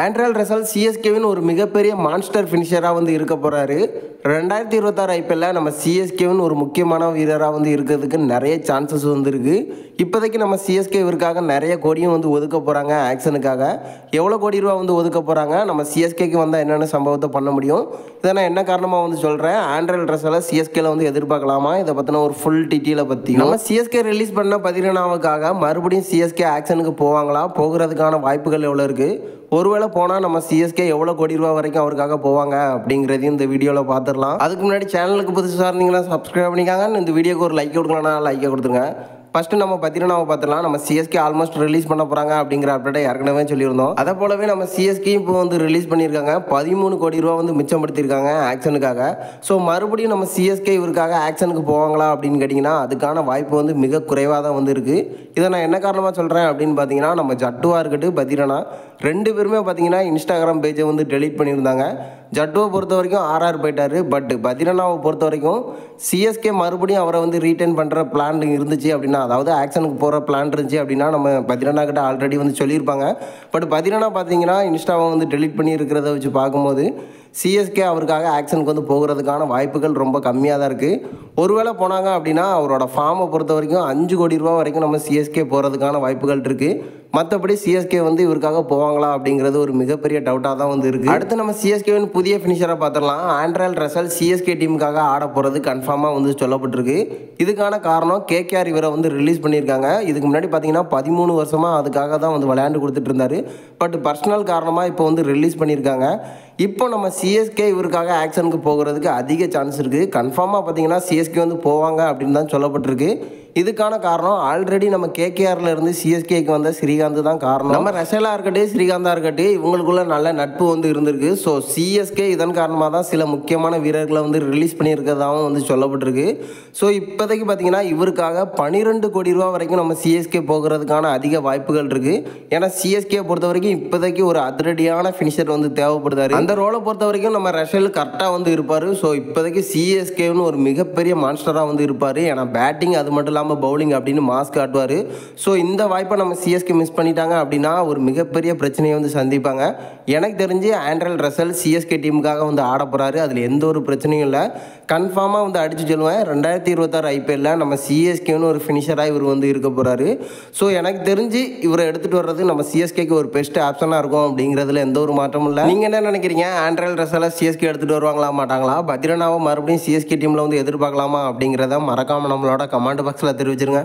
Antral Russell சிஎஸ்கேவின் ஒரு மிகப்பெரிய monster ஃபினிஷராக வந்து இருக்க போகிறாரு. 2026 ஐபிஎல்லில் நம்ம சிஎஸ்கேவின் ஒரு முக்கியமான வீரராக வந்து இருக்கிறதுக்கு நிறைய சான்சஸ் வந்துருக்கு. இப்போதைக்கு நம்ம சிஎஸ்கே இவருக்காக நிறைய கோடியும் வந்து ஒதுக்க போகிறாங்க. ஆக்ஷனுக்காக எவ்வளோ கோடி ரூபா வந்து ஒதுக்க போகிறாங்க, நம்ம சிஎஸ்கேக்கு வந்தால் என்னென்ன சம்பவத்தை பண்ண முடியும், இதை நான் என்ன காரணமாக வந்து சொல்கிறேன். ஆண்ட்ரல் ரசலை சிஎஸ்கேல வந்து எதிர்பார்க்கலாமா, இதை பற்றின ஒரு ஃபுல் டீட்டெயிலை பற்றி நம்ம சிஎஸ்கே ரிலீஸ் பண்ண 17வது மறுபடியும் சிஎஸ்கே ஆக்ஷனுக்கு போவாங்களா, போகிறதுக்கான வாய்ப்புகள் எவ்வளோ இருக்குது, ஒருவேளை போனால் நம்ம சிஎஸ்கே எவ்வளோ கோடி ரூபா வரைக்கும் அவருக்காக போவாங்க அப்படிங்கிறதையும் இந்த வீடியோவில் பார்த்துடலாம். அதுக்கு முன்னாடி சேனலுக்கு புதுசாக இருந்தீங்கன்னா சப்ஸ்கிரைப் பண்ணிக்காங்க. இந்த வீடியோக்கு ஒரு லைக் கொடுக்கலன்னா லைக்கை கொடுத்துருங்க. ஃபஸ்ட்டு நம்ம பத்திரனாவை பார்த்துலாம். நம்ம சிஎஸ்கே ஆல்மோஸ்ட் ரிலீஸ் பண்ண போகிறாங்க அப்படிங்கிற அப்டேட்டை ஏற்கனவே சொல்லியிருந்தோம். அதை போலவே நம்ம சிஎஸ்கே இப்போ வந்து ரிலீஸ் பண்ணியிருக்காங்க. 13 கோடி ரூபா வந்து மிச்சப்படுத்தியிருக்காங்க ஆக்ஷனுக்காக. ஸோ மறுபடியும் நம்ம சிஎஸ்கே இவருக்காக ஆக்ஷனுக்கு போவாங்களா அப்படின்னு கேட்டிங்கன்னா அதுக்கான வாய்ப்பு வந்து மிக குறைவாக தான் வந்து இருக்குது. இதை நான் என்ன காரணமாக சொல்கிறேன் அப்படின்னு பார்த்தீங்கன்னா, நம்ம ஜட்டுவாக இருக்கட்டும் பத்திரனா ரெண்டு பேருமே பார்த்தீங்கன்னா இன்ஸ்டாகிராம் பேஜை வந்து டெலீட் பண்ணியிருந்தாங்க. ஜட்டுவை பொறுத்த வரைக்கும் ஆர்ஆர் போயிட்டார். பட் பத்திரனாவை பொறுத்த வரைக்கும் சிஎஸ்கே மறுபடியும் அவரை வந்து ரீட்டைன் பண்ணுற பிளான் இருந்துச்சு அப்படின்னா, அதாவது ஆக்ஷனுக்கு போகிற பிளான் இருந்துச்சு அப்படின்னா நம்ம பத்திரனா கிட்ட ஆல்ரெடி வந்து சொல்லியிருப்பாங்க. பட் பத்திரனா பார்த்தீங்கன்னா இன்ஸ்டாவை வந்து டெலீட் பண்ணி இருக்கிறத வச்சு பார்க்கும்போது சிஎஸ்கே அவருக்காக ஆக்ஷனுக்கு வந்து போகிறதுக்கான வாய்ப்புகள் ரொம்ப கம்மியாக தான் இருக்குது. ஒருவேளை போனாங்க அப்படின்னா அவரோட ஃபார்மை பொறுத்த வரைக்கும் 5 கோடி ரூபா வரைக்கும் நம்ம சிஎஸ்கே போகிறதுக்கான வாய்ப்புகள் இருக்குது. மற்றபடி சிஎஸ்கே வந்து இவருக்காக போவாங்களா அப்படிங்கிறது ஒரு மிகப்பெரிய டவுட்டாக தான் வந்து இருக்குது. அடுத்து நம்ம சிஎஸ்கேவின் புதிய ஃபினிஷரை பார்த்துடலாம். ஆண்ட்ரல் ரசல் சிஎஸ்கே டீமுக்காக ஆட போகிறது கன்ஃபார்மாக வந்து சொல்லப்பட்டிருக்கு. இதுக்கான காரணம் கேகேஆர் இவரை வந்து ரிலீஸ் பண்ணியிருக்காங்க. இதுக்கு முன்னாடி பார்த்தீங்கன்னா 13 வருஷமாக அதுக்காக தான் வந்து விளையாண்டு கொடுத்துட்டு இருந்தார். பட் பர்சனல் காரணமாக இப்போ வந்து ரிலீஸ் பண்ணியிருக்காங்க. இப்போ நம்ம சிஎஸ்கே இவருக்காக ஆக்ஷனுக்கு போகிறதுக்கு அதிக சான்ஸ் இருக்குது. கன்ஃபார்மாக பார்த்தீங்கன்னா சிஎஸ்கே வந்து போவாங்க அப்படின்னு தான் சொல்லப்பட்டிருக்கு. இதுக்கான காரணம் ஆல்ரெடி நம்ம கேகேஆரில் இருந்து சிஎஸ்கேக்கு வந்த ஸ்ரீகாந்த் தான் காரணம். நம்ம ரசலாக இருக்கட்டும் ஸ்ரீகாந்தாக இருக்கட்டும் இவங்களுக்குள்ள நல்ல நட்பு வந்து இருந்திருக்கு. ஸோ சிஎஸ்கே இதன் காரணமாக தான் சில முக்கியமான வீரர்களை வந்து ரிலீஸ் பண்ணியிருக்கிறதாகவும் வந்து சொல்லப்பட்டிருக்கு. ஸோ இப்போதைக்கு பார்த்தீங்கன்னா இவருக்காக 12 கோடி ரூபா வரைக்கும் நம்ம சிஎஸ்கே போகிறதுக்கான அதிக வாய்ப்புகள் இருக்குது. ஏன்னா சிஎஸ்கே பொறுத்த வரைக்கும் இப்போதைக்கு ஒரு அதிரடியான ஃபினிஷர் வந்து தேவைப்படுதாரு. அந்த ரோலை பொறுத்த வரைக்கும் நம்ம ரஷல் கரெக்டாக வந்து இருப்பார். ஸோ இப்போதைக்கு சிஎஸ்கேன்னு ஒரு மிகப்பெரிய மான்ஸ்டராக வந்து இருப்பார். ஏன்னா பேட்டிங் அது மட்டும் பவுலிங் அப்படின்னு மாஸ்க் காட்டுவார். ஸோ இந்த வாய்ப்பை நம்ம சிஎஸ்கே மிஸ் பண்ணிட்டாங்க அப்படின்னா ஒரு மிகப்பெரிய பிரச்சனையை வந்து சந்திப்பாங்க. எனக்கு தெரிஞ்சு ஆண்ட்ரல் ரசல் சிஎஸ்கே டீமுக்காக வந்து ஆட போகிறாரு. அதில் எந்த ஒரு பிரச்சனையும் இல்லை. கன்ஃபார்மாக வந்து அடித்து சொல்லுவேன். 2026 ஐபிஎல்லில் நம்ம சிஎஸ்கேன்னு ஒரு ஃபினிஷராக இவர் வந்து இருக்க போகிறாரு. ஸோ எனக்கு தெரிஞ்சு இவரை எடுத்துகிட்டு வர்றது நம்ம சிஎஸ்கேக்கு ஒரு பெஸ்ட் ஆப்ஷனாக இருக்கும் அப்படிங்கிறதுல எந்த ஒரு மாற்றமும் இல்லை. நீங்கள் என்ன நினைக்கிறீங்க? ஆண்ட்ரல் ரசலை சிஎஸ்கே எடுத்துகிட்டு வருவாங்களா மாட்டாங்களா? பத்திரனாவை மறுபடியும் சிஎஸ்கே டீமில் வந்து எதிர்பார்க்கலாமா அப்படிங்கிறத மறக்காமல் நம்மளோட கமெண்ட் பாக்ஸில் தெரிவிச்சிருங்க.